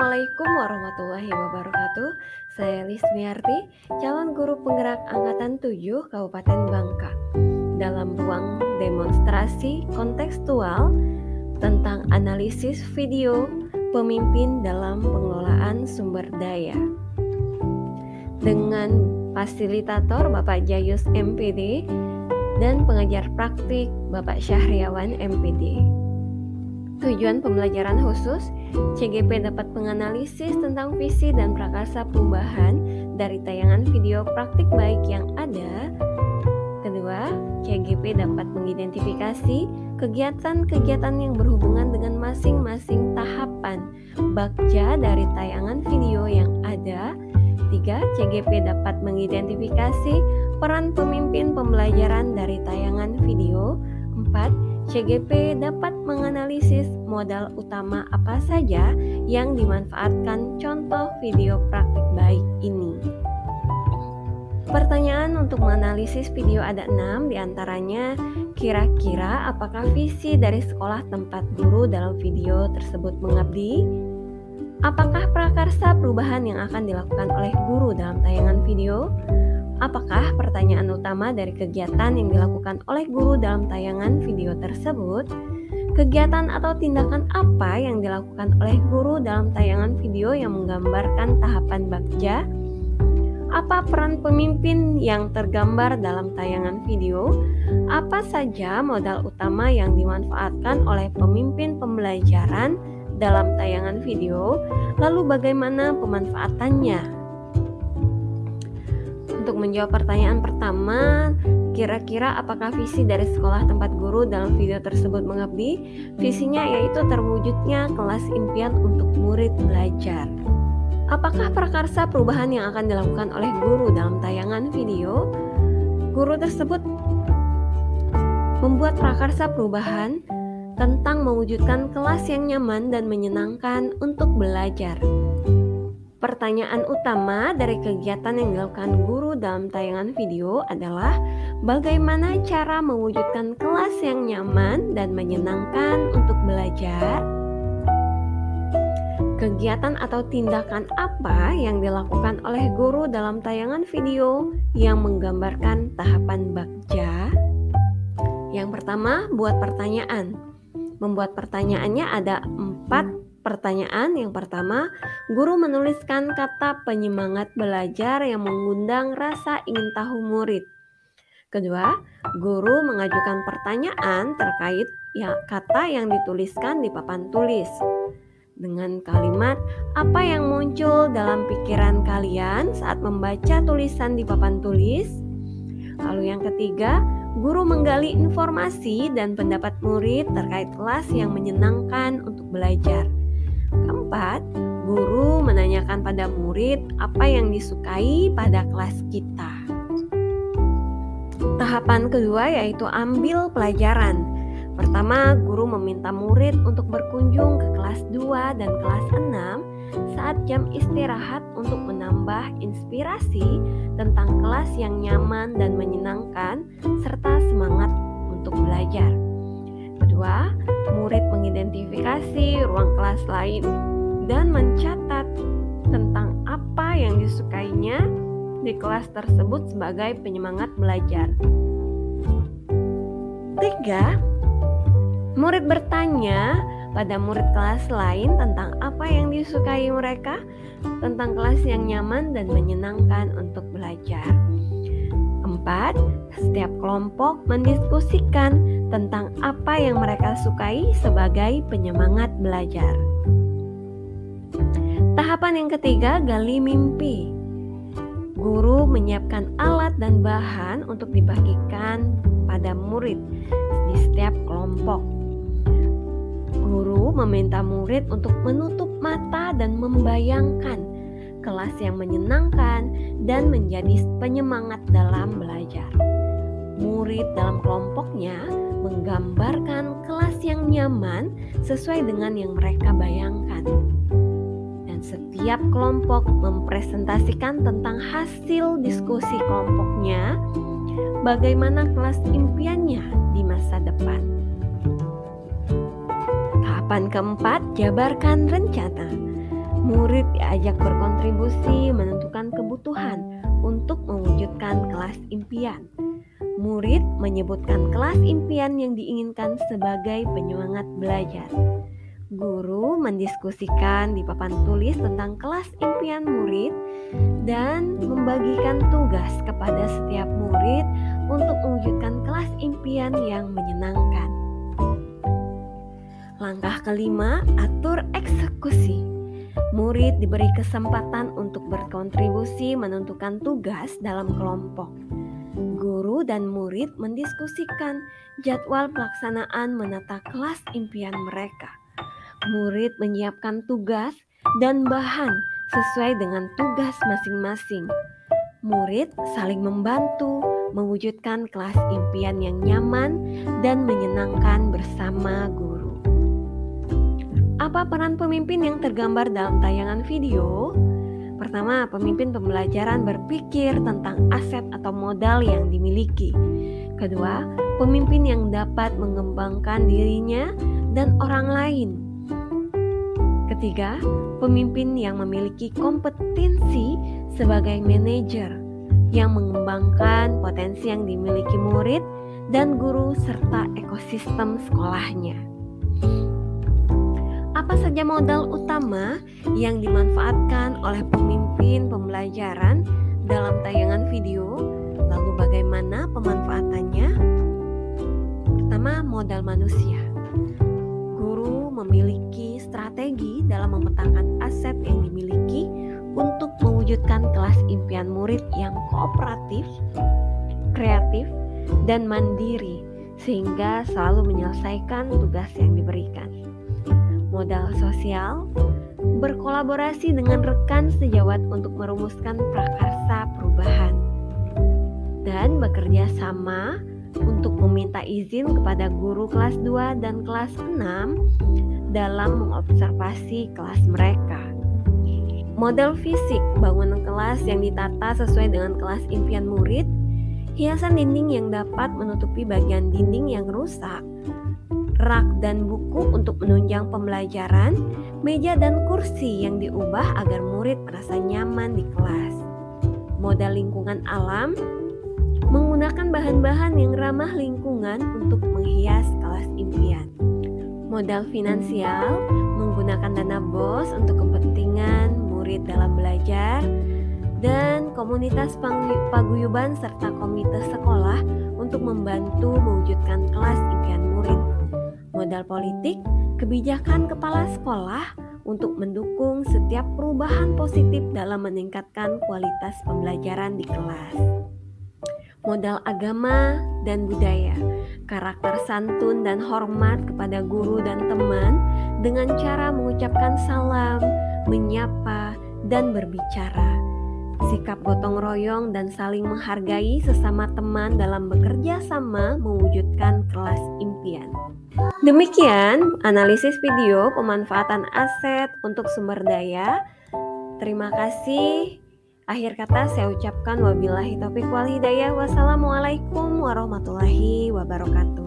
Assalamualaikum warahmatullahi wabarakatuh. Saya Lismiarti, calon guru penggerak Angkatan 7 Kabupaten Bangka. Dalam ruang demonstrasi kontekstual tentang analisis video pemimpin dalam pengelolaan sumber daya. Dengan fasilitator Bapak Jayus MPD dan pengajar praktik Bapak Syahriawan MPD. Tujuan pembelajaran khusus, CGP dapat menganalisis tentang visi dan prakarsa perubahan dari tayangan video praktik baik yang ada. Kedua, CGP dapat mengidentifikasi kegiatan-kegiatan yang berhubungan dengan masing-masing tahapan bakja dari tayangan video yang ada. Tiga, CGP dapat mengidentifikasi peran pemimpin pembelajaran dari tayangan video. Empat, CGP dapat menganalisis modal utama apa saja yang dimanfaatkan contoh video praktik baik ini. Pertanyaan untuk menganalisis video ada 6, diantaranya kira-kira apakah visi dari sekolah tempat guru dalam video tersebut mengabdi? Apakah prakarsa perubahan yang akan dilakukan oleh guru dalam tayangan video? Apakah pertanyaan utama dari kegiatan yang dilakukan oleh guru dalam tayangan video tersebut? Kegiatan atau tindakan apa yang dilakukan oleh guru dalam tayangan video yang menggambarkan tahapan bakja? Apa peran pemimpin yang tergambar dalam tayangan video? Apa saja modal utama yang dimanfaatkan oleh pemimpin pembelajaran dalam tayangan video? Lalu bagaimana pemanfaatannya? Untuk menjawab pertanyaan pertama, kira-kira apakah visi dari sekolah tempat guru dalam video tersebut mengabdi? Visinya yaitu terwujudnya kelas impian untuk murid belajar. Apakah prakarsa perubahan yang akan dilakukan oleh guru dalam tayangan video? Guru tersebut membuat prakarsa perubahan tentang mewujudkan kelas yang nyaman dan menyenangkan untuk belajar. Pertanyaan utama dari kegiatan yang dilakukan guru dalam tayangan video adalah bagaimana cara mewujudkan kelas yang nyaman dan menyenangkan untuk belajar? Kegiatan atau tindakan apa yang dilakukan oleh guru dalam tayangan video yang menggambarkan tahapan bakja? Yang pertama, buat pertanyaan. Membuat pertanyaannya ada 4 pertanyaan. Yang pertama, guru menuliskan kata penyemangat belajar yang mengundang rasa ingin tahu murid. Kedua, guru mengajukan pertanyaan terkait kata yang dituliskan di papan tulis. Dengan kalimat, apa yang muncul dalam pikiran kalian saat membaca tulisan di papan tulis? Lalu yang ketiga, guru menggali informasi dan pendapat murid terkait kelas yang menyenangkan untuk belajar. Keempat, guru menanyakan pada murid apa yang disukai pada kelas kita. Tahapan kedua yaitu ambil pelajaran. Pertama, guru meminta murid untuk berkunjung ke kelas 2 dan kelas 6 saat jam istirahat untuk menambah inspirasi tentang kelas yang nyaman dan menyenangkan serta semangat untuk belajar. Kedua, murid mengidentifikasi ruang kelas lain dan mencatat tentang apa yang disukainya di kelas tersebut sebagai penyemangat belajar. Tiga, murid bertanya pada murid kelas lain tentang apa yang disukai mereka, tentang kelas yang nyaman dan menyenangkan untuk belajar. 4. Setiap kelompok mendiskusikan tentang apa yang mereka sukai sebagai penyemangat belajar. Tahapan yang ketiga, gali mimpi. Guru menyiapkan alat dan bahan untuk dibagikan pada murid di setiap kelompok. Guru meminta murid untuk menutup mata dan membayangkan kelas yang menyenangkan dan menjadi penyemangat dalam belajar. Murid dalam kelompoknya menggambarkan kelas yang nyaman sesuai dengan yang mereka bayangkan. Dan setiap kelompok mempresentasikan tentang hasil diskusi kelompoknya, bagaimana kelas impiannya di masa depan. Tahapan keempat, jabarkan rencana. Murid diajak berkontribusi menentukan kebutuhan untuk mewujudkan kelas impian. Murid menyebutkan kelas impian yang diinginkan sebagai penyemangat belajar. Guru mendiskusikan di papan tulis tentang kelas impian murid dan membagikan tugas kepada setiap murid untuk mewujudkan kelas impian yang menyenangkan. Langkah kelima, atur eksekusi. Murid diberi kesempatan untuk berkontribusi menentukan tugas dalam kelompok. Guru dan murid mendiskusikan jadwal pelaksanaan menata kelas impian mereka. Murid menyiapkan tugas dan bahan sesuai dengan tugas masing-masing. Murid saling membantu mewujudkan kelas impian yang nyaman dan menyenangkan bersama guru. Apa peran pemimpin yang tergambar dalam tayangan video? Pertama, pemimpin pembelajaran berpikir tentang aset atau modal yang dimiliki. Kedua, pemimpin yang dapat mengembangkan dirinya dan orang lain. Ketiga, pemimpin yang memiliki kompetensi sebagai manajer yang mengembangkan potensi yang dimiliki murid dan guru serta ekosistem sekolahnya. Apa saja modal utama yang dimanfaatkan oleh pemimpin pembelajaran dalam tayangan video? Lalu bagaimana pemanfaatannya? Pertama, modal manusia. Guru memiliki strategi dalam memetakan aset yang dimiliki untuk mewujudkan kelas impian murid yang kooperatif, kreatif, dan mandiri sehingga selalu menyelesaikan tugas yang diberikan. Modal sosial, berkolaborasi dengan rekan sejawat untuk merumuskan prakarsa perubahan, dan bekerja sama untuk meminta izin kepada guru kelas 2 dan kelas 6 dalam mengobservasi kelas mereka. Modal fisik, bangunan kelas yang ditata sesuai dengan kelas impian murid, hiasan dinding yang dapat menutupi bagian dinding yang rusak, rak dan buku untuk menunjang pembelajaran, meja dan kursi yang diubah agar murid merasa nyaman di kelas. Modal lingkungan alam, menggunakan bahan-bahan yang ramah lingkungan untuk menghias kelas impian. Modal finansial, menggunakan dana BOS untuk kepentingan murid dalam belajar, dan komunitas paguyuban serta komite sekolah untuk membantu mewujudkan kelas impian murid. Modal politik, kebijakan kepala sekolah untuk mendukung setiap perubahan positif dalam meningkatkan kualitas pembelajaran di kelas. Modal agama dan budaya, karakter santun dan hormat kepada guru dan teman dengan cara mengucapkan salam, menyapa, dan berbicara. Sikap gotong royong dan saling menghargai sesama teman dalam bekerja sama mewujudkan kelas impian. Demikian analisis video pemanfaatan aset untuk sumber daya. Terima kasih. Akhir kata saya ucapkan wabillahi taufiq wal hidayah. Wassalamualaikum warahmatullahi wabarakatuh.